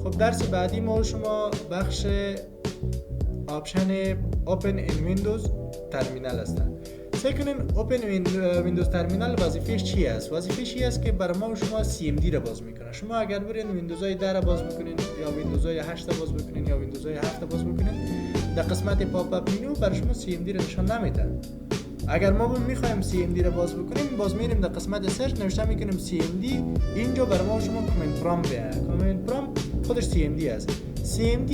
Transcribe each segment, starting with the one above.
خب درس بعدی ما شما بخش آپشن Open in Windows ترمینال هستن. سکنین Open in Windows ترمینال وظیفهش چی است؟ وظیفهش چی است که برای ما و شما CMD را باز میکنه. شما اگر برین ویندوزهای 10 را باز میکنین یا ویندوزهای 8 را باز میکنین یا ویندوزهای 7 را باز میکنین، در قسمت پاپ اپ مینو برای شما CMD را نشان نمیده. اگر ما میخوایم CMD را باز بکنیم، باز میریم در قسمت سرچ نوشته میکنیم CMD، اینجا برای ما و شما کامند پرامپت بیاد. کامند پرامپت خودش CMD است. CMD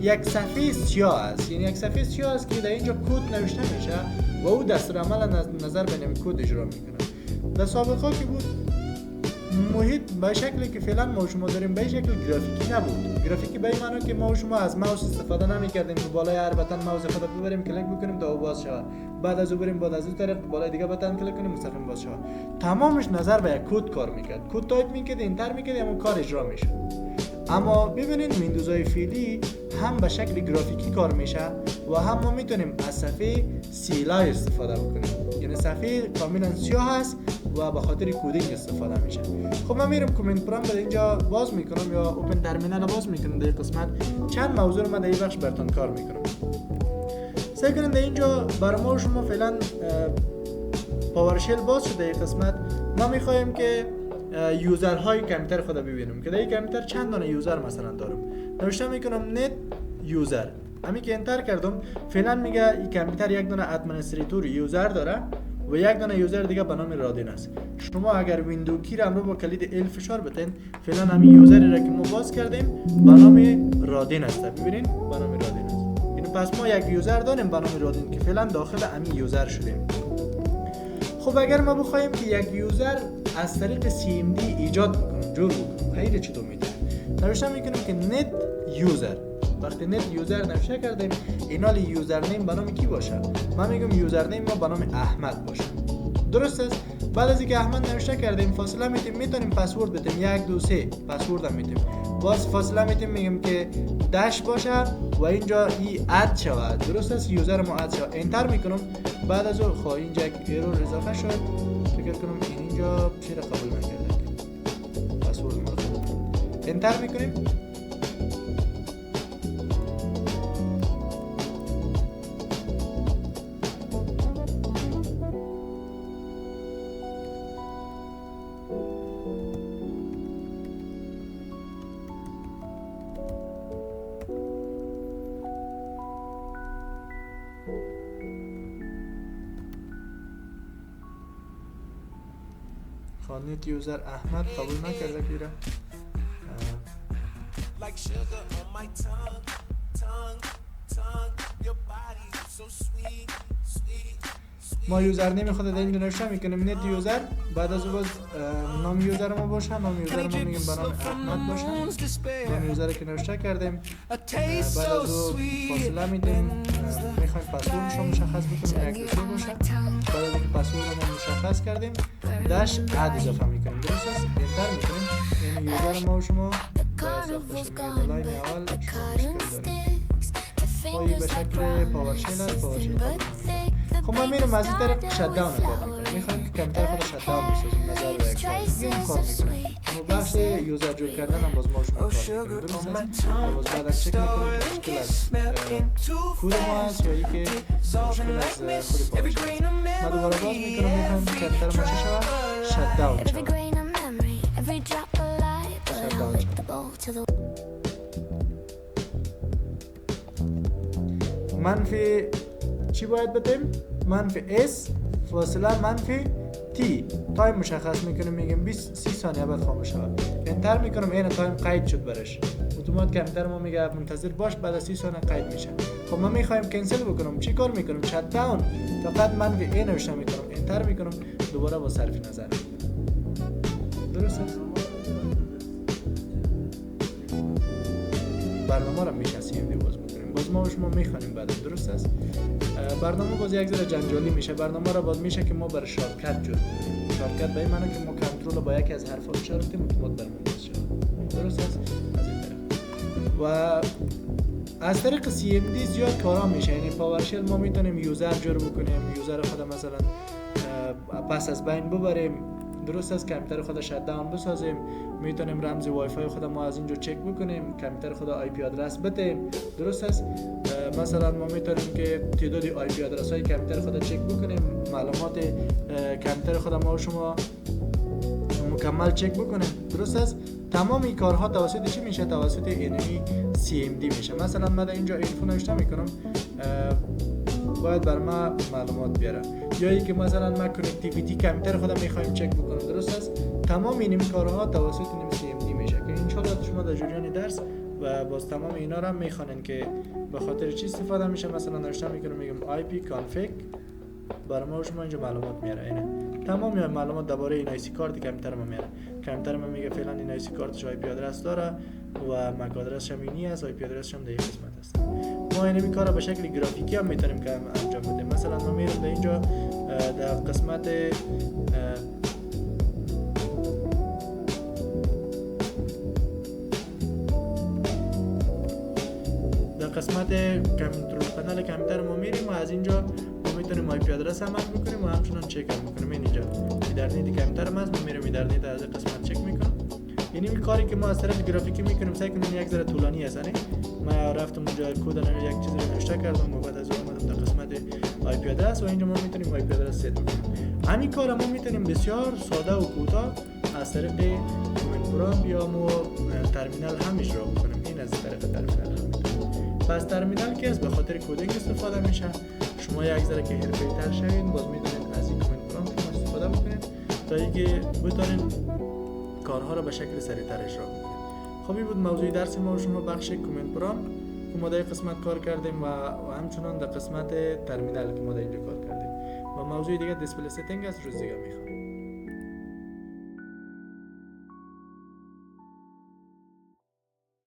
یک صفحه سیاه است، یعنی یک صفحه سیاه است که در اینجا کد نوشته میشه و او دستورالعمل نظر به نمی کد اجرا میکنه. در سابقه که بود محیط به شکلی که فعلا ما شما داریم به شکل گرافیکی نبود. گرافیکی به این معنی که ما شما از ماوس استفاده نمی‌کردیم که بالای هر بتن ماوس خود ببریم کلیک بکنیم تا باز شود، بعد از او بریم بعد از اون طرف بالای دیگه بتن کلیک کنیم مستقیم باز شود. تمامش نظر به یک کد کار میکرد. کد تایپ میکرد، انتر میکرد، اما کار اجرا میشد. اما ببینید ویندوزهای فعلی هم به شکل گرافیکی کار میشه و هم ما میتونیم از صفحه سیلای استفاده بکنیم، یعنی صفحه کاملا سیاه است و به خاطر کدینگ استفاده میشه. خب من میرم کامند پرامپت اینجا باز میکنم یا اوپن ترمینال باز میکنم. در قسمت چند موضوع رو من در این بخش براتون کار میکنم. سعی کنید در اینجا برای ما شما فعلا پاورشل باز شده. در قسمت ما میخوایم که یوزرهای کامپیوتر خود ببینم که در این کامپیوتر چند دانه یوزر مثلا دارم. نوشته میکنم نت یوزر. همین که انتر کردم فعلا میگه این کامپیوتر یک دانه ادمنستریتور یوزر داره و یک دانه یوزر دیگه به نام رادین است. شما اگر ویندو کی را با کلید ال فشار بدین، فعلا همین یوزری را که ما باز کردیم به نام رادین است. ببینید به نام رادین است. یعنی پس ما یک یوزر داریم به نام رادین که فعلا داخل همین یوزر شدیم. خب اگر ما بخوایم که یک یوزر از طریق CMD ایجاد بکنم، جور بکنم، خیلی چطور میده؟ نوشته میکنیم که نت یوزر. وقتی نت یوزر نوشته کردیم، اینال یوزر نیم به نام کی باشه؟ من میگم یوزر نیم ما به نام احمد باشه. درست است؟ بعد از اینکه احمد نوشته کردیم فاصله میتیم، میتونیم پسورد بدیم 1 2 3 پسورد هم میتیم. باز فاصله میتیم میگم که داش باشه و اینجا ای اد شود. درست است؟ یوزر ما اد شود. انتر میکنم. بعد از اون خب اینجا یک ایرور اضافه شد. فکر کنم اینجا چرا قبول نکرده. پسورد ما انتر میکنیم. خانیت یوزر احمد قبول نکرده که ما یوزر نیم خود در اینجا نوشته میکنیم نت یوزر. بعد از اون باز نام یوزر ما باشه. نام یوزر ما میگیم به نام احمد باشه. نام یوزر که نوشته کردیم. بعد از اون فاصله میدیم. میخوایم پسورد شما مشخص بکنیم یک دوسته باشه. بعد از اینکه پسورد ما مشخص کردیم داش اد اضافه میکنیم. درست است؟ انتر میکنیم. یعنی یوزر ما و شما باید ساخته شده. لاین اول شما مشکل داریم. خواهی به شکل پاورشل است. پاورشل خب ما میرم از این طرف شت داون کار میکنیم. میخوایم که کامپیوتر خود شت داون بسازیم. نظر به یک کار میکنیم. اما بحث یوزر جور کردن هم باز ما شما کار میکنیم. درست است؟ باز بعد از چک میکنیم مشکل از کود ما هست یا ای که مشکل از خود پاورشل. ما دوباره باز میکنم. میخوایم که کامپیوتر ما چه شود؟ شت داون شود. شت داون شود. منفی چی باید بدیم؟ منفی S فاصله منفی T تایم مشخص میکنیم. میگیم 20 30 ثانیه بعد خاموش شود. انتر میکنم. این تایم قید شد برش. اتومات کامپیوتر ما میگه منتظر باش بعد از 30 ثانیه قید میشه. خب ما میخوایم کنسل بکنم. چی کار میکنم؟ شت داون فقط منفی A نوشته میکنم. انتر میکنم. دوباره با صرف نظر. درست است؟ برنامه رو میشه CMD باز میکنیم. باز ما و شما میخوانیم بعد. درست است؟ برنامه باز یک ذره جنجالی میشه. برنامه را باز میشه که ما بر شارتکت جور. شارتکت به این معنی که ما کنترل با یکی از حرفا فشار بدیم اتومات برمون باز شود. درست است؟ از این طرف. و از طریق CMD زیاد کارا میشه. یعنی پاورشل ما میتونیم یوزر جور بکنیم. یوزر خود مثلا پس از بین ببریم. درست است کامپیوتر خود شات داون بسازیم، میتونیم رمز وای فای خود ما از اینجا چک بکنیم، کامپیوتر خود آی پی آدرس بدیم. درست است. مثلا ما میتونیم که تعداد آی پی آدرس های کامپیوتر خود چک بکنیم، معلومات کامپیوتر خود ما و شما مکمل چک بکنیم. درست است. تمام این کارها توسط چی میشه؟ توسط اینمی CMD میشه. مثلا من اینجا اینفو نوشته میکنم، باید بر ما معلومات بیاره، یا ای که مثلا ما کانکتیویتی کامپیوتر خودم میخوایم چک بکنم. درست است. تمام این کارها توسط اینمی CMD میشه که ان شاء الله شما در جریان درس و باز تمام اینا رو میخوانین که به خاطر چی استفاده میشه. مثلا نوشته میکنم میگم IP config، برای ما شما اینجا معلومات میاره. اینه تمام معلومات درباره این آی سی کارت کامپیوتر ما میاره. کامپیوتر ما میگه فعلا این آی سی کارتش آی پی آدرس داره و مک آدرسش هم اینی است، آی پی آدرسش هم در این قسمت است. ما این کارا به شکل گرافیکی هم میتونیم که انجام بدیم. مثلا ما میریم در اینجا در قسمت کنترل پنل کامپیوتر ما میریم و از اینجا ما میتونیم آی پی آدرس هم میکنیم و همچنان چک هم میکنیم. اینجا اینترنت کامپیوتر ما است، ما میریم اینترنت از قسمت چک میکنم. یعنی کاری که ما از طرف گرافیکی میکنیم سعی کنیم یک ذره طولانی است. ما رفتم اونجا کد یک چیزی رو نوشته کردم و بعد از اون اومدم در قسمت آی پی آدرس و اینجا ما میتونیم آی پی آدرس ست بکنیم. همین کارا ما میتونیم بسیار ساده و کوتاه از طریق کومند پرامپت یا مو ترمینال هم اجرا بکنیم. این از طریق ترمینال هم میتونیم. پس ترمینال که از به خاطر کدینگ استفاده میشه. شما یک ذره که حرفه‌ای‌تر شوید باز میتونید از این کومند پرامپت شما استفاده بکنید تا اینکه بتونید کارها رو به شکل سریعتر اجرا بکنید. خب این بود موضوع درس ما و شما بخش کومند پرامپت که ما در قسمت کار کردیم و همچنان در قسمت ترمینال که ما در اینجا کار کردیم. و موضوع دیگه دیسپلی ستینگ است، روز دیگه میخوام.